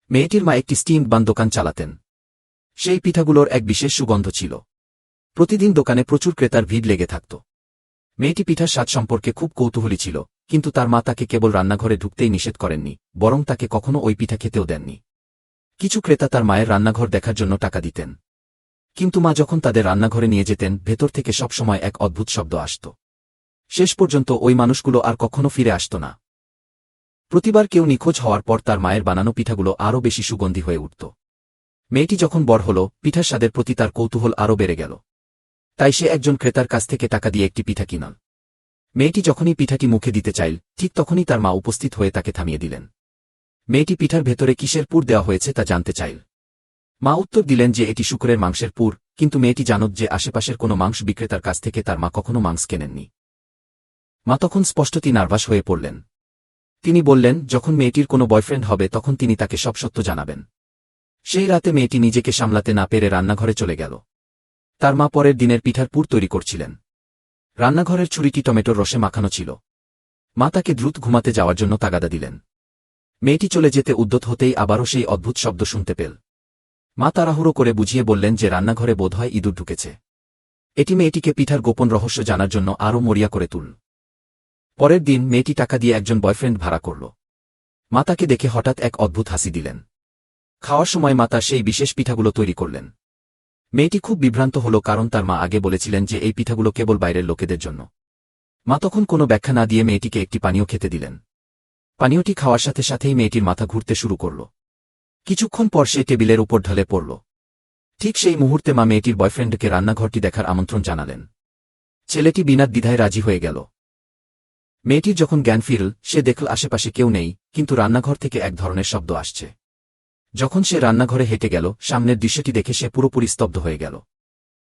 মেয়েটির মা একটি স্টিম বান দোকান চালাতেন। সেই পিঠাগুলোর এক বিশেষ সুগন্ধ ছিল। প্রতিদিন দোকানে প্রচুর ক্রেতার ভিড় লেগে থাকত। মেয়েটি পিঠার স্বাদ সম্পর্কে খুব কৌতূহলী ছিল, কিন্তু তার মা তাকে কেবল রান্নাঘরে ঢুকতেই নিষেধ করেননি, বরং তাকে কখনো ওই পিঠা খেতেও দেননি। কিছু ক্রেতা তার মায়ের রান্নাঘর দেখার জন্য টাকা দিতেন, কিন্তু মা যখন তাদের রান্নাঘরে নিয়ে যেতেন ভেতর থেকে সবসময় এক অদ্ভুত শব্দ আসত। শেষ পর্যন্ত ওই মানুষগুলো আর কখনো ফিরে আসত না। প্রতিবার কেউ নিখোঁজ হওয়ার পর তার মায়ের বানানো পিঠাগুলো আরও বেশি সুগন্ধি হয়ে উঠত। মেয়েটি যখন বড় হল, পিঠার স্বাদের প্রতি তার কৌতূহল আরও বেড়ে গেল। তাই সে একজন ক্রেতার কাছ থেকে টাকা দিয়ে একটি পিঠা কিনল। মেয়েটি যখনই পিঠাটি মুখে দিতে চাইল, ঠিক তখনই তার মা উপস্থিত হয়ে তাকে থামিয়ে দিলেন। মেয়েটি পিঠার ভেতরে কিসের পুর দেওয়া হয়েছে তা জানতে চাইল। মা উত্তর দিলেন যে এটি শূকরের মাংসের পুর, কিন্তু মেয়েটি জানত যে আশেপাশের কোনো মাংস বিক্রেতার কাছ থেকে তার মা কখনো মাংস কেনেননি। মা তখন স্পষ্টতই নার্ভাস হয়ে পড়লেন। তিনি বললেন, যখন মেয়েটির কোনো বয়ফ্রেন্ড হবে তখন তিনি তাকে সব সত্য জানাবেন। সেই রাতে মেয়েটি নিজেকে সামলাতে না পেরে রান্নাঘরে চলে গেল। তার মা পরের দিনের পিঠার পুর তৈরি করছিলেন। রান্নাঘরের ছুরিটি টমেটোর রসে মাখানো ছিল। মা তাকে দ্রুত ঘুমাতে যাওয়ার জন্য তাগাদা দিলেন। মেয়েটি চলে যেতে উদ্যত হতেই আবারও সেই অদ্ভুত শব্দ শুনতে পেল। মা তাড়াহুড়ো করে বুঝিয়ে বললেন যে রান্নাঘরে বোধহয় ইঁদুর ঢুকেছে। এটি মেয়েটিকে পিঠার গোপন রহস্য জানার জন্য আরও মরিয়া করে তুলল। পরের দিন মেয়েটি টাকা দিয়ে একজন বয়ফ্রেন্ড ভাড়া করল। মা তাকে দেখে হঠাৎ এক অদ্ভুত হাসি দিলেন। খাওয়ার সময় মা তার সেই বিশেষ পিঠাগুলো তৈরি করলেন। মেয়েটি খুব বিভ্রান্ত হল, কারণ তার মা আগে বলেছিলেন যে এই পিঠাগুলো কেবল বাইরের লোকেদের জন্য। মা তখন কোনো ব্যাখ্যা না দিয়ে মেয়েটিকে একটি পানীয় খেতে দিলেন। পানীয়টি খাওয়ার সাথে সাথেই মেয়েটির মাথা ঘুরতে শুরু করল। কিছুক্ষণ পর সে টেবিলের উপর ঢলে পড়ল। ঠিক সেই মুহূর্তে মা মেয়েটির বয়ফ্রেন্ডকে রান্নাঘরটি দেখার আমন্ত্রণ জানালেন। ছেলেটি বিনা দ্বিধায় রাজি হয়ে গেল। মেয়েটির যখন জ্ঞান ফিরল, সে দেখল আশেপাশে কেউ নেই, কিন্তু রান্নাঘর থেকে এক ধরনের শব্দ আসছে। যখন সে রান্নাঘরে হেঁটে গেল, সামনের দৃশ্যটি দেখে সে পুরোপুরি স্তব্ধ হয়ে গেল।